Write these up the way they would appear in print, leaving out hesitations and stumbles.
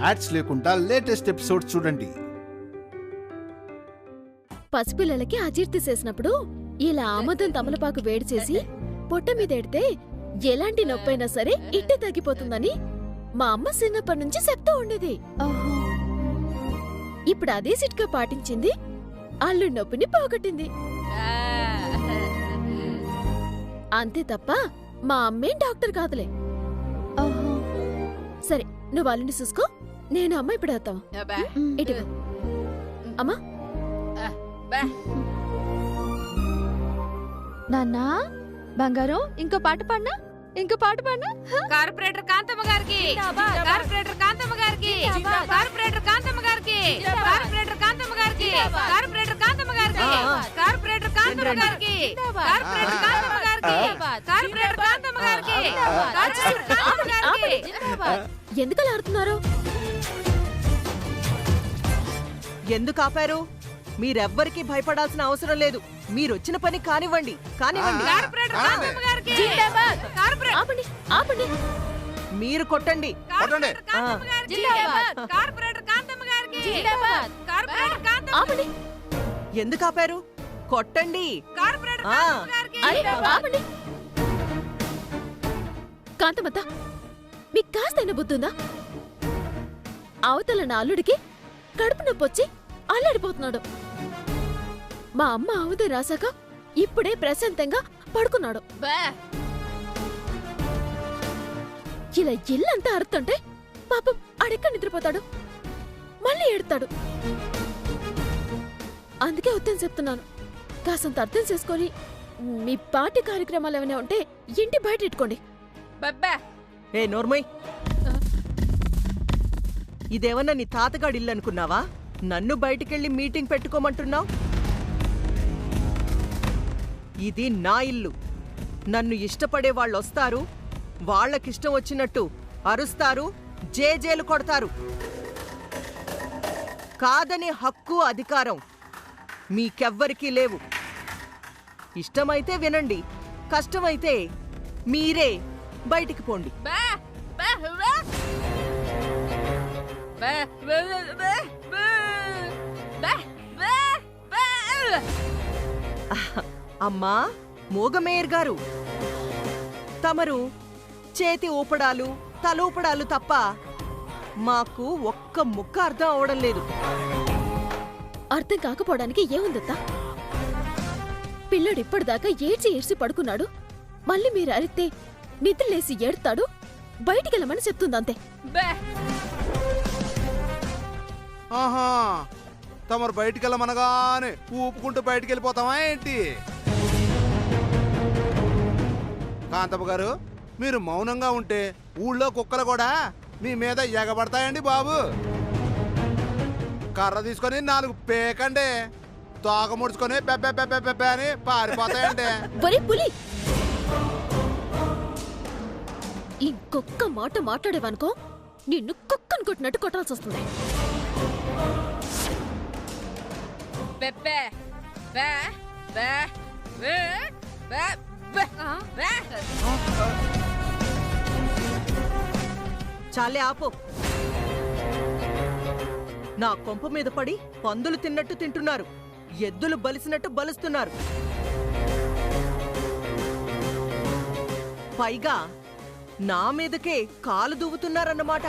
Ads లేకుండా latest episodes చూడండి. పసిపిల్లలకి అజీర్తి చేసినప్పుడు ఇలా ఆమదం తమలపాకు వేడి చేసి పొట్ట మీద ఎడితే ఎలాంటి నొప్పైనా సరే ఇట్టే తగ్గిపోతుందని మా అమ్మ చిన్నప్పటి నుంచి చెప్తూ ఉండేది. ఇప్పుడు అదే సిట్కా పాటించింది, అల్లు నొప్పిని పోగొట్టింది. అంతే తప్ప మా అమ్మేం డాక్టర్ కాదులే. సరే, నువ్వు అల్లుని చూసుకో, నేను అమ్మ ఇప్పుడు వస్తావా? ఇటు అమ్మా. నాన్నా బంగారం, ఇంకో పాట పాడినా, ఇంకో పాట పాడినా. కార్పొరేటర్ కాంతమ్మ గారికి, కార్పొరేటర్ కాంతమ్మ గారికి, కార్పొరేటర్ కాంతమ్మ గారికి, కార్పొరేటర్ కాంతమ్మ గారికి, కార్పొరేటర్ కాంతమ్మ గారికి, కార్పొరేటర్ కాంతమ్మ గారికి, కార్పొరేటర్ కాంతమ్మ గారికి, కార్పొరేటర్ కాంతమ్మ గారికి, కార్పొరేటర్ కాంతమ్మ గారికి. ఎందుకలా ఆడుతున్నారు? ఎందుకు ఆపారు? మీరెవ్వరికీ భయపడాల్సిన అవసరం లేదు. మీరొచ్చిన పని కానివ్వండి, కానివ్వండి. కార్పొరేటర్ కాంతమ్మ గారికి, ఆపండి, ఆపండి. మీరు కొట్టండి. కార్పొరేటర్ కాంతమ్మ గారికి, కార్పొరేటర్ కాంతమ్మ గారికి, కార్పొరేటర్ కాంతమ్మ ఆపండి. ఎందుకు ఆపారు? కొట్టండి. కార్పొరేటర్ కాంతమ్మ గారికి. అరే, ఆపండి. కాంతమత్త, మీకు కాస్తైనా బుద్ధుందా? అవతల నా అల్లుడికి కడుపు నొప్పొచ్చి అల్లాడిపోతున్నాడు. మా అమ్మ ఆవుదే రాసాక ఇప్పుడే ప్రశాంతంగా పడుకున్నాడు. ఇలా ఇల్లంతా అరుతుంటే పాపం ఆడెక్కడ నిద్రపోతాడు? మళ్ళీ ఏడుతాడు. అందుకే ఉత్తరం చెప్తున్నాను, కాసంత అర్థం చేసుకొని మీ పార్టీ కార్యక్రమాలు ఏమైనా ఉంటే ఇంటి బయట ఇట్టుకోండి. ఏ నోర్మయ్, ఇదేమన్నా నీ తాతగాడి ఇల్లు అనుకున్నావా? నన్ను బయటికెళ్ళి మీటింగ్ పెట్టుకోమంటున్నావు? ఇది నా ఇల్లు. నన్ను ఇష్టపడే వాళ్ళొస్తారు, వాళ్ళకిష్టం వచ్చినట్టు అరుస్తారు, జేజేలు కొడతారు. కాదనే హక్కు, అధికారం మీకెవ్వరికీ లేవు. ఇష్టమైతే వినండి, కష్టమైతే మీరే బయటికి పోండి. అమ్మా మోగమేయర్ గారు, తమరు చేతి ఊపడాలు, తలూపడాలు తప్ప మాకు ఒక్క ముక్క అర్థం అవడం లేదు. అర్థం కాకపోవడానికి ఏముందత్తా? పిల్లడు ఇప్పటిదాకా ఏడ్చి ఏడ్చి పడుకున్నాడు. మళ్ళీ మీరు అరిస్తే నిద్రలేసి ఏడుతాడు, బయటికెళ్ళమని చెప్తుందంతే. ఆహా, తమరు బయటికెళ్ళమనగానే ఊపుకుంటూ బయటికెళ్ళిపోతావా ఏంటి? కాంతమ్మ గారు, మీరు మౌనంగా ఉంటే ఊళ్ళో కుక్కలు కూడా మీ మీద ఎగబడతాయండి బాబు. కర్ర తీసుకొని 4 పేకండి, తోక ముడుచుకొని పెప్ప అని పారిపోతాయండి. పులి, ఇంకొక్క మాట మాట్లాడేవనుకో నిన్ను కుక్కను కొట్టినట్టు కొట్టాల్సి వస్తుంది. చాలే ఆపు. నా కొంప మీద పడి పందులు తిన్నట్టు తింటున్నారు, ఎద్దులు బలిసినట్టు బలుస్తున్నారు. పైగా నా మీదకే కాలు దువ్వుతున్నారన్నమాట.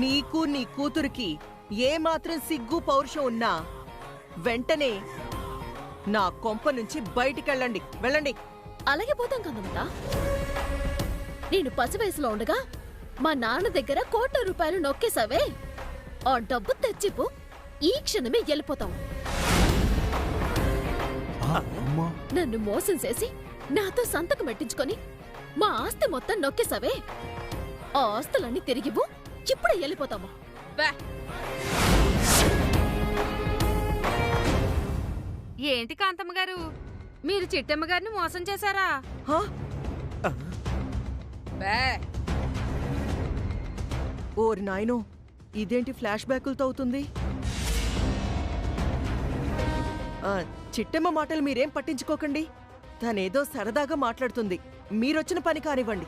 నీకు నీ కూతురికి ఏమాత్రం సిగ్గు పౌరుషం ఉన్నా వెంటనే నా కొంప నుంచి బయటికెళ్ళండి, వెళ్ళండి. అలాగే పోతాం కదమ్మా. నేను పసి వయసులో ఉండగా మా నాన్న దగ్గర ₹1,00,00,000 నొక్కేసావే, ఆ డబ్బు తెచ్చిపో, ఈ క్షణమే వెళ్ళిపోతాం. నన్ను మోసం చేసి నాతో సంతకం పెట్టించుకొని మా ఆస్తి మొత్తం నొక్కేసావే, ఆ ఆస్తులన్నీ తిరిగివ్వు, ఇప్పుడే వెళ్ళిపోతాము. ఏంటి కాంతమ్మ గారు, మీరు చిట్టమ్మ గారిని మోసం చేశారా? ఓరి నాయనో, ఇదేంటి ఫ్లాష్ బ్యాకులతో అవుతుంది? చిట్టమ్మ మాటలు మీరేం పట్టించుకోకండి, తనేదో సరదాగా మాట్లాడుతుంది. మీరొచ్చిన పని కానివ్వండి.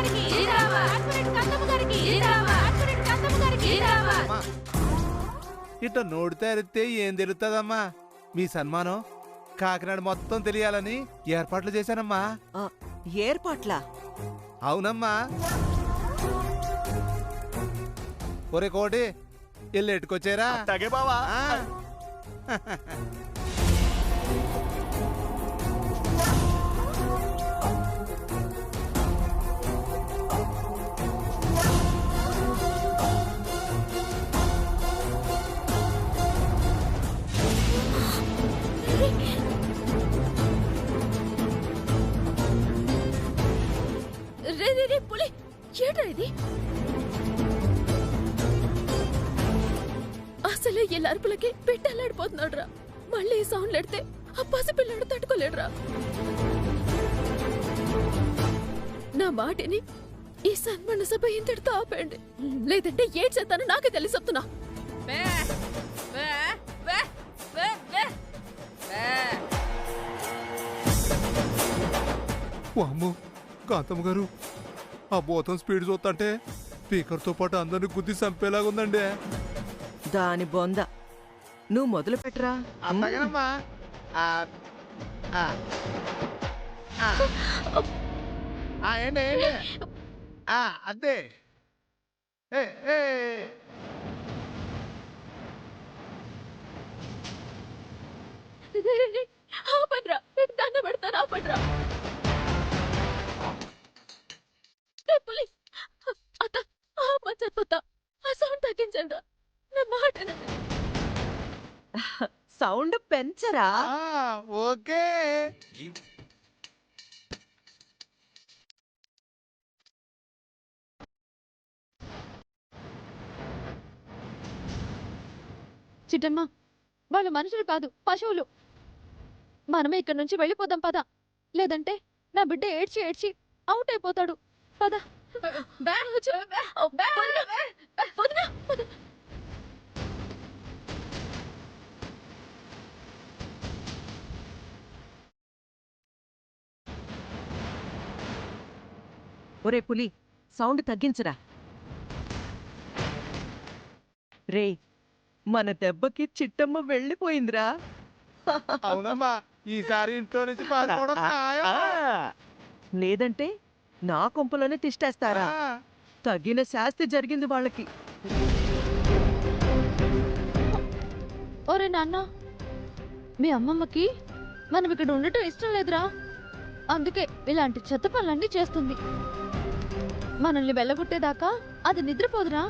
ఇట్ట నోటి తెరిస్తే ఏం తెలుస్తుందమ్మా? మీ సన్మానం కాకినాడ మొత్తం తెలియాలని ఏర్పాట్లు చేశానమ్మా. ఆ, ఏర్పాట్లా? అవునమ్మా. ఒరే కోటి, వెళ్ళి ఎట్టుకొచ్చారా? తగే బావా. ఆ. రే రే రే పులి, ఏట్రా ఇది? అసలే ఈ అరుపులకి పెట్టాలాడిపోతున్నాడు రా. మళ్ళీ ఈ సౌండ్లు ఎడితే ఆ పసిపిల్లాడు తట్టుకోలేడురా. నా మాటిని ఈ సన్మాన సభ ఇంతటితో ఆపేయండి, లేదంటే ఏడ్ చేస్తానో నాకే తెలిసి చెప్తున్నా. వామ్మో కాంతమ్మ గారు, ఆ బోతం స్పీడ్ చూస్తుంటే స్పీకర్తో పాటు అందరిని గుద్ది చంపేలాగుందండి. దాని బొంద, నువ్వు మొదలు పెట్టరా. అమ్మగానమ్మా. ఏంటి ఏంటి అదే ఆపండ్రా, దండ పెడతాను, ఆపండ్రా. పులి అత్త, చచ్చిపోతా. ఆ సౌండ్ తగ్గించండి, నా మాట సౌండ్ పెంచరా. ఓకే. చిట్టమ్మ, వాళ్ళు మనుషులు కాదు, పశువులు. మనమే ఇక్కడి నుంచి వెళ్ళిపోదాం పద, లేదంటే నా బిడ్డ ఏడ్చి ఏడ్చి అవుట్ అయిపోతాడు. పద. ఒరే పులి, సౌండ్ తగ్గించరా. రే, మన దెబ్బకి చిట్టమ్మ వెళ్ళిపోయిందిరా. అవునమ్మా, ఈసారి ఇంట్లో నుంచి పారిపోవడం ఖాయం. లేదంటే నా కొంపలోనే తిష్టేస్తారా. తగిన శాస్తి జరిగింది వాళ్ళకి. ఓరే నాన్న, మీ అమ్మమ్మకి మనం ఇక్కడ ఉండటం ఇష్టం లేదురా. అందుకే ఇలాంటి చెత్త పనులన్నీ చేస్తుంది. మనల్ని వెళ్ళగొట్టేదాకా అది నిద్రపోదురా.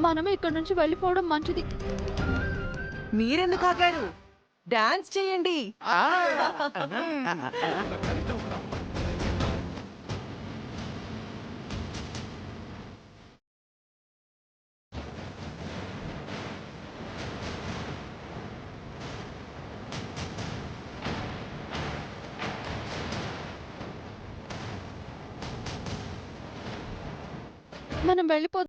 మనమే ఇక్కడ నుంచి వెళ్ళిపోవడం మంచిది. మీరెందుకు ఆగారు? డాన్స్ చేయండి. మనం వెళ్ళిపో.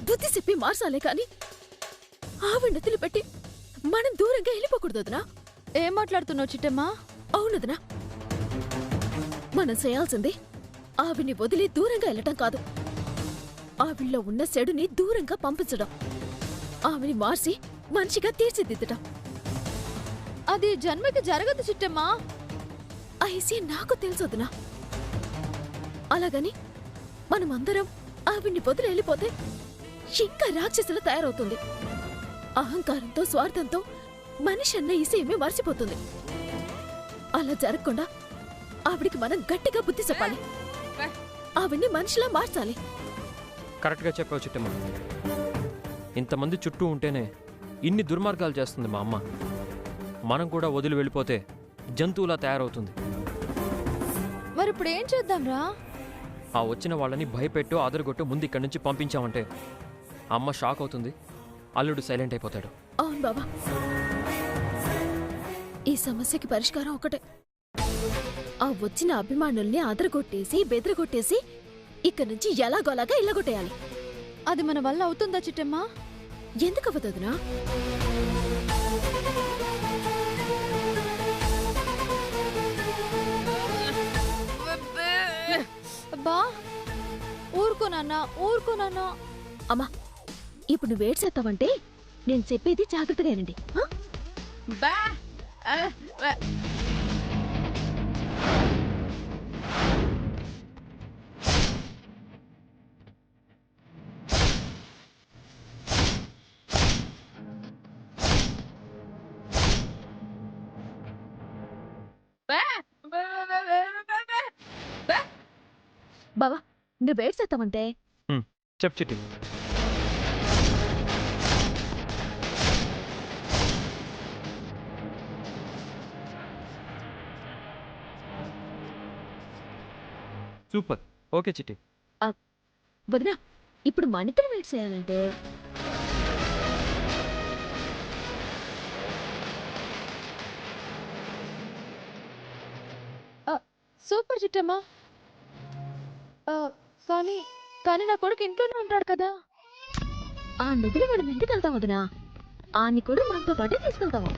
బుద్ధి చెప్పి మార్చాలే కాని ఆవిడ పెట్టి మనం దూరంగా వెళ్ళిపోకూడదు వదినా. ఏం మాట్లాడుతున్నావు చిట్టమ్మా? అవును వదినా, మనం చేయాల్సింది ఆవిడ్ని వదిలి దూరంగా వెళ్ళటం కాదు, ఆవిడ్లో ఉన్న చెడుని దూరంగా పంపించడం, ఆవిని మార్చి మనిషిగా తీర్చిదిద్దటం. అది జన్మకి జరగదు చిట్టమ్మా. ఐసి నాకు తెలుసు వదినా. అలాగని మనమందరం ఆవిడ్ని వదిలి వెళ్ళిపోతే ఇంకా రాక్షసులు తయారవుతుంది. అహంకారంతో స్వార్థంతో మనిషి అన్న ఈసేమే మర్చిపోతుంది. అలా జరగకుండా ఆవిడికి మనం గట్టిగా బుద్ధి చెప్పాలి. ఆవిడ్ని మనిషిలా మార్చాలి. కరెక్ట్గా చెప్పావు చిట్టమ్మ. ఇంతమంది చుట్టూ ఉంటేనే ఇన్ని దుర్మార్గాలు చేస్తుంది మా అమ్మ. మనం కూడా వదిలి వెళ్ళిపోతే జంతువులా తయారవుతుంది. మరి ఇప్పుడు ఏం చేద్దాంరా? ఆ వచ్చిన వాళ్ళని భయపెట్టు ఆదరగొట్టు ముందు ఇక్కడి నుంచి పంపించామంటే అమ్మ షాక్ అవుతుంది, అల్లుడు సైలెంట్ అయిపోతాడు. అవును బాబా, ఈ సమస్యకి పరిష్కారం ఒకటే. ఆ వచ్చిన అభిమానుల్ని అదరగొట్టేసి బెదరగొట్టేసి ఇక్కడి నుంచి ఎలాగోలాగా ఇళ్ళగొట్టేయాలి. అది మన వల్ల అవుతుందా చిట్టమ్మా? ఎందుకు అవ్వదునా? అబ్బా ఊరుకోనన్నా, ఊరుకోనన్నా. అమ్మా, ఇప్పుడు నువ్వు ఏడ్చేస్తావంటే నేను చెప్పేది జాగ్రత్తగా వినండి. బా బావా, నువ్వు ఏడ్చేస్తావంటే చెప్పు చిట్టి. సూపర్, ఓకే చిట్టి. వదినా, ఇప్పుడు మనిద్దరం వెయిట్ చేయాలంటే సూపర్ చిట్టమ్మా. కానీ కానీ నా కొడుకు ఇంట్లోనే ఉంటాడు కదా. ఆ నిధులు మనం ఇంటికి వెళ్తాం వదినా. ఆని కూడా మనతో పాటే తీసుకెళ్తాము.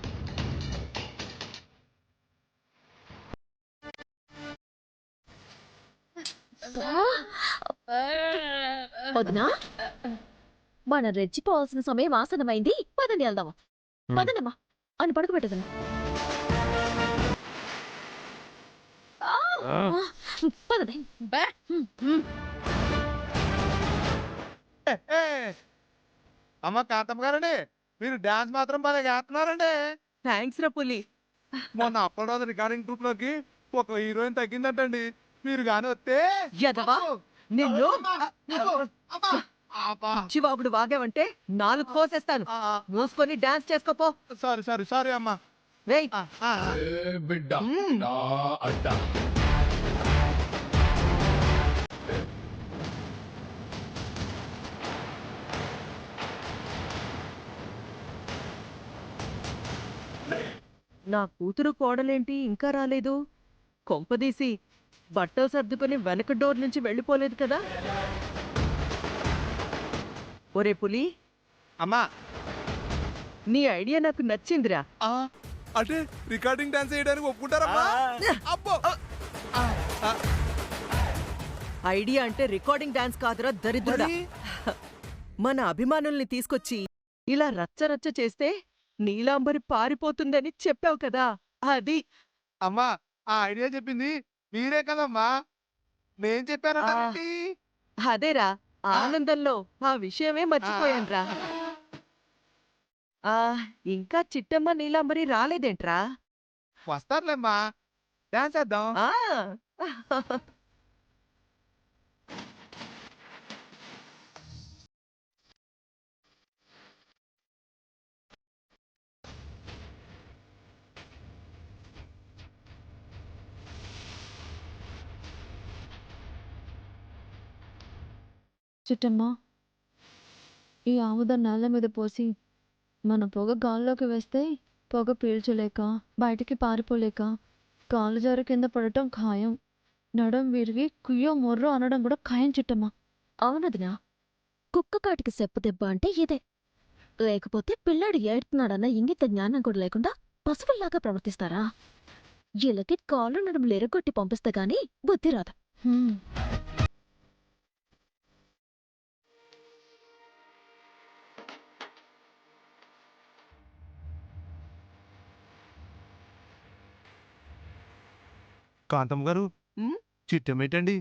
వదినా, మనం రెచ్చిపోవాల్సిన సమయం ఆసనమైంది. పదండి వెళ్దాము. పదనమ్మా అని పడుకోబెట్టదను. పదదే. అమ్మ కాంతమ్మ గారండి, మీరు డాన్స్ మాత్రం బాగా చేస్తున్నారండి. థ్యాంక్స్ రా పులి. మొన్న అప్పటి రికార్డింగ్ ట్రూప్ లోకి ఒక హీరోయిన్ తగ్గిందంటండి. మీరు గాని వస్తే ఎదవా, నిన్ను చివాగుడు వాగావంటే 4 కోసేస్తాను. మూసుకొని డాన్స్ చేసుకోపో. సారీ అమ్మా. వేయ్. నా కూతురు కోడలేంటి ఇంకా రాలేదు? కొంపదీసి బట్టలు సర్దుకొని వెనక డోర్ నుంచి వెళ్ళిపోలేదు కదా? ఒరే పులి, అమ్మా, నీ ఐడియా నాకు నచ్చిందిరా. అంటే రికార్డింగ్ డాన్స్ చేయడానికి ఒప్పుకుంటారమ్మా? అబ్బో, ఐడియా అంటే రికార్డింగ్ డాన్స్ కాదురా దరిద్రుడా. మన అభిమానుల్ని తీసుకొచ్చి ఇలా రచ్చరచ్చ చేస్తే నీలాంబరి పారిపోతుందని చెప్పావు కదా, అది. అమ్మా, ఆ ఐడియా చెప్పింది మీరే కదమ్మా, నేను చెప్పానంటే. అదేరా, ఆనందంలో ఆ విషయమే మర్చిపోయాన్రా. ఇంకా చిట్టమ్మ నీలాంబరి రాలేదేంట్రా? వస్తారులేమ్మా, డాన్స్ చేద్దాం. ఆ చిట్టమ్మా, ఈ ఆముదం నేల మీద పోసి మన పొగ గాల్లోకి వేస్తే పొగ పీల్చలేక బయటికి పారిపోలేక కాలు జారి కింద పడటం ఖాయం. నడం విరిగి కుయ్యో మొర్రో అనడం కూడా ఖాయం చిట్టమ్మా. అవునదినా, కుక్క కాటికి చెప్పు దెబ్బ అంటే ఇదే. లేకపోతే పిల్లాడు ఏడుతున్నాడన్న ఇంగిత జ్ఞానం కూడా లేకుండా పశువుల్లాగా ప్రవర్తిస్తారా? వీళ్ళకి కాళ్ళు నడుములు ఎరగొట్టి పంపిస్తే గాని బుద్ధి రాదు. కాంతమ్మ గారు, చిట్టమేటండి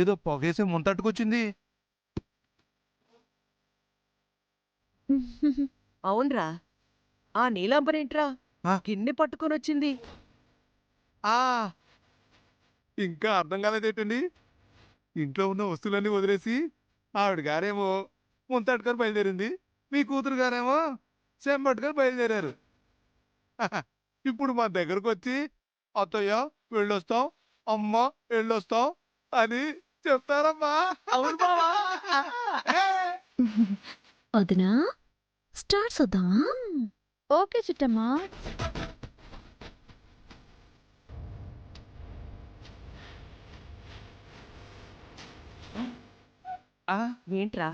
ఏదో పొగేసి ముంతట్టుకొచ్చింది. అవునరా ఆ నీలాంబరేంట్రా ఆ. గిన్నె పట్టుకొనొచ్చింది. ఆ ఇంకా అర్థం కాలేదేటండి, ఇంట్లో ఉన్న వస్తువులన్నీ వదిలేసి ఆవిడ గారేమో ముంతట్టుకొని బయలుదేరింది, మీ కూతురు గారేమో చెంబట్టుకొని బయలుదేరారు. ఇప్పుడు మా దగ్గరకు వచ్చి అత్తయ్య వెళ్ళొస్తాం, అమ్మ వెళ్ళొస్తాం అని చెప్తారమ్మా. అవును బావా. వదినా స్టార్ట్ చేద్దామా? ఓకే చిట్టమ్మా. ఏంట్రా